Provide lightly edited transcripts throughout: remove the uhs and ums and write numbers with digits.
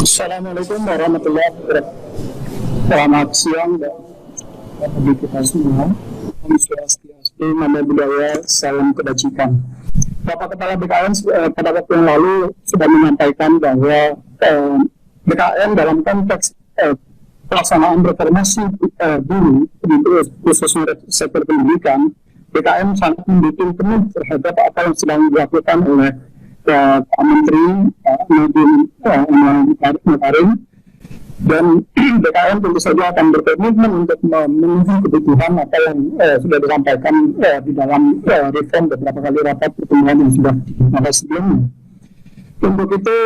Assalamualaikum warahmatullahi wabarakatuh. Selamat siang bagi kita semua. Om Swastiastu, Namo Buddhaya, salam kebajikan. Bapak Kepala BKN pada waktu yang lalu sudah menyampaikan bahwa BKN dalam konteks pelaksanaan reformasi guru, khususnya sektor pendidikan, BKN sangat mendukung penuh terhadap apa yang sedang dilakukan oleh Pak Menteri Nadiem Makarim, dan BKN tentu saja akan berkomitmen untuk memenuhi kebutuhan apa yang sudah disampaikan di dalam reform beberapa kali rapat pertemuan yang sudah dibahas sebelumnya. Untuk itu,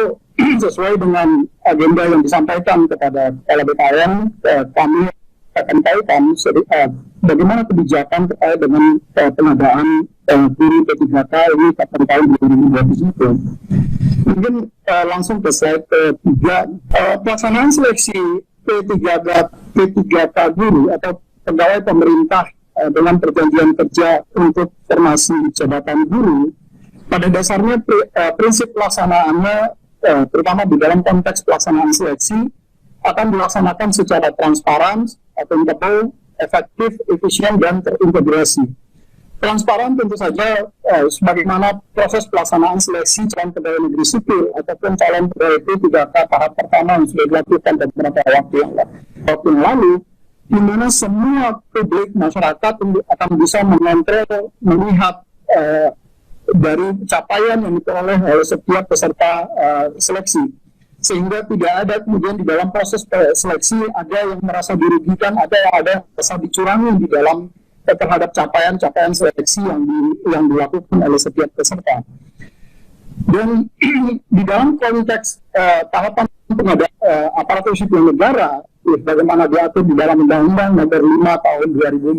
sesuai dengan agenda yang disampaikan kepada Kepala BKN, kami akan tahukan bagaimana kebijakan terkait dengan pengadaan guru P3K ini pada tahun 2021. Mungkin langsung ke slide ketiga. Pelaksanaan seleksi P3K guru atau pegawai pemerintah dengan perjanjian kerja untuk formasi jabatan guru, pada dasarnya prinsip pelaksanaannya, terutama di dalam konteks pelaksanaan seleksi, akan dilaksanakan secara transparan, akuntabel, efektif, efisien, dan terintegrasi. Transparan tentu saja sebagaimana proses pelaksanaan seleksi calon pegawai negeri sipil ataupun calon pegawai P3K tahap pertama yang sudah dilakukan beberapa waktu yang lalu, di mana semua publik masyarakat akan bisa mengontrol, melihat dari capaian yang diperoleh oleh setiap peserta seleksi, sehingga tidak ada kemudian di dalam proses seleksi ada yang merasa dirugikan, ada yang merasa dicurangi di dalam terhadap capaian seleksi yang dilakukan oleh setiap peserta. Dan di dalam konteks tahapan pengadaan aparatur sipil negara, bagaimana diatur di dalam Undang-Undang Nomor 5 Tahun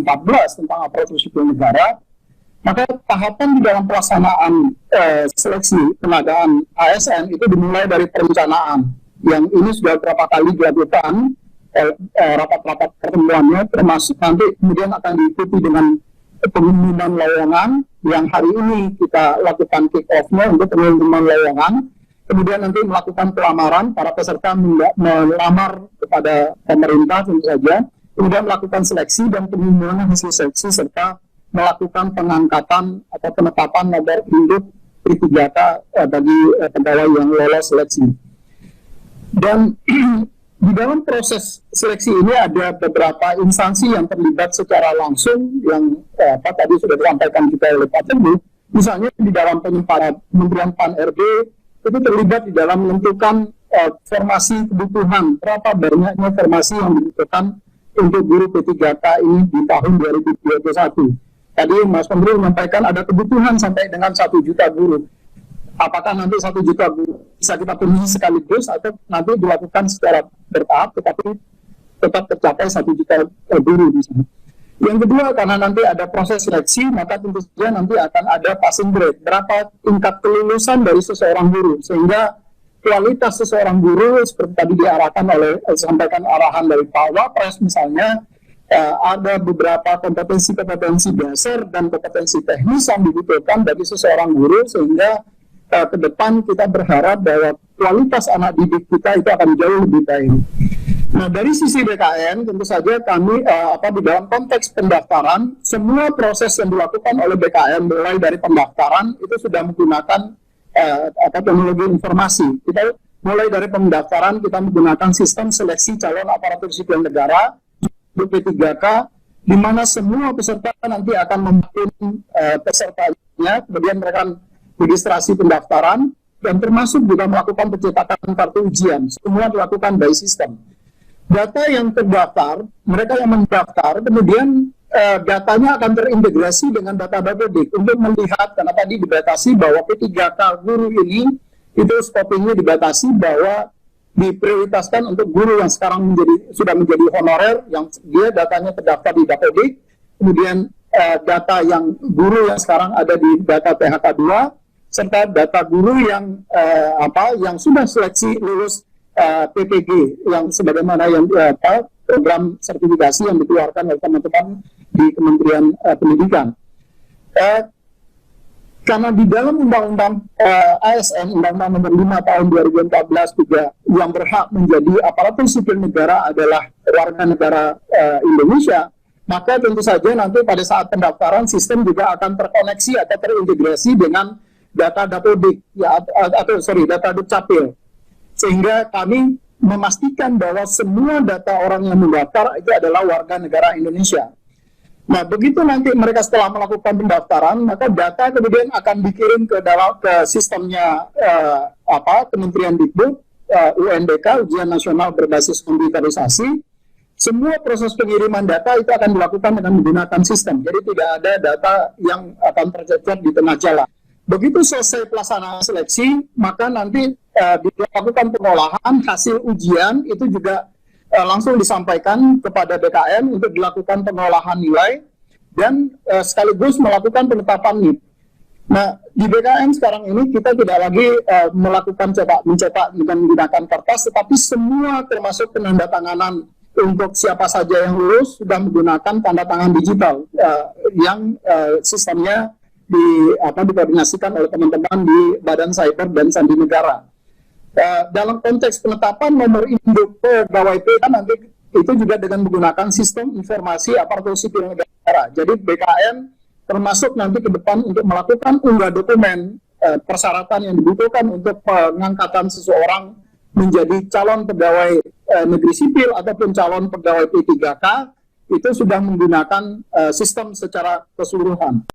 2014 tentang aparatur sipil negara, maka tahapan di dalam pelaksanaan seleksi pengadaan ASN itu dimulai dari perencanaan, yang ini sudah beberapa kali dilakukan rapat-rapat pertemuannya, termasuk nanti kemudian akan diikuti dengan pengumuman lowongan yang hari ini kita lakukan kick-off-nya untuk pengumuman lowongan, kemudian nanti melakukan pelamaran, para peserta melamar kepada pemerintah tentu saja, kemudian melakukan seleksi dan pengumuman hasil seleksi serta melakukan pengangkatan atau penetapan nomor induk P3K bagi pegawai yang lolos seleksi. Dan di dalam proses seleksi ini ada beberapa instansi yang terlibat secara langsung yang tadi sudah disampaikan juga oleh Pak Teguh. Misalnya di dalam Kementerian Pan-RB itu terlibat di dalam menentukan formasi kebutuhan, berapa banyaknya formasi yang dibutuhkan untuk guru P3K ini di tahun 2021. Tadi Mas Menteri menyampaikan ada kebutuhan sampai dengan 1 juta guru. Apakah nanti 1 juta guru bisa kita penuhi sekaligus atau nanti dilakukan secara bertahap tetapi tetap tercapai 1 juta guru di sana. Yang kedua, karena nanti ada proses seleksi, maka tentu saja nanti akan ada passing grade, berapa tingkat kelulusan dari seseorang guru, sehingga kualitas seseorang guru seperti tadi diarahkan oleh sampaikan arahan dari Pak Wapres misalnya, ada beberapa kompetensi-kompetensi dasar dan kompetensi teknis yang dibutuhkan bagi seseorang guru, sehingga ke depan kita berharap bahwa kualitas anak didik kita itu akan jauh lebih baik. Nah, dari sisi BKN tentu saja kami di dalam konteks pendaftaran, semua proses yang dilakukan oleh BKN mulai dari pendaftaran itu sudah menggunakan teknologi informasi. Kita mulai dari pendaftaran kita menggunakan sistem seleksi calon aparatur sipil negara P3K, di mana semua peserta nanti akan membantu pesertanya, kemudian mereka registrasi pendaftaran, dan termasuk juga melakukan pencetakan kartu ujian. Semua dilakukan by system. Data yang terdaftar, mereka yang mendaftar, kemudian datanya akan terintegrasi dengan data Bapedik untuk melihat, karena tadi dibatasi bahwa P3K guru ini, itu scopingnya dibatasi bahwa diprioritaskan untuk guru yang sekarang sudah menjadi honorer, yang dia datanya terdaftar di Bapedik, kemudian data yang guru yang sekarang ada di data PHK2, serta data guru yang sudah seleksi lulus PPG yang sebagaimana yang program sertifikasi yang dikeluarkan oleh teman-teman di Kementerian Pendidikan. Karena di dalam Undang-Undang ASN, Undang-Undang Nomor 5 Tahun 2014 juga yang berhak menjadi aparatur sipil negara adalah warga negara Indonesia, maka tentu saja nanti pada saat pendaftaran sistem juga akan terkoneksi atau terintegrasi dengan data Dapodik ya, data Dukcapil, sehingga kami memastikan bahwa semua data orang yang mendaftar itu adalah warga negara Indonesia. Nah, begitu nanti mereka setelah melakukan pendaftaran, maka data kemudian akan dikirim ke sistemnya Kementerian Dikbud, UNBK, Ujian Nasional Berbasis Komputerisasi. Semua proses pengiriman data itu akan dilakukan dengan menggunakan sistem. Jadi tidak ada data yang akan tercecer di tengah jalan. Begitu selesai pelaksanaan seleksi, maka nanti dilakukan pengolahan hasil ujian itu juga langsung disampaikan kepada BKN untuk dilakukan pengolahan nilai dan sekaligus melakukan penetapan NIP. Nah, di BKN sekarang ini kita tidak lagi melakukan mencetak dengan menggunakan kertas, tetapi semua termasuk penandatanganan untuk siapa saja yang lulus sudah menggunakan tanda tangan digital yang sistemnya dikoordinasikan oleh teman-teman di Badan Cyber dan Sandi Negara. Dalam konteks penetapan nomor induk pegawai PK nanti itu juga dengan menggunakan sistem informasi aparatur sipil negara. Jadi BKN termasuk nanti ke depan untuk melakukan unggah dokumen persyaratan yang dibutuhkan untuk pengangkatan seseorang menjadi calon pegawai negeri sipil ataupun calon pegawai P3K itu sudah menggunakan sistem secara keseluruhan.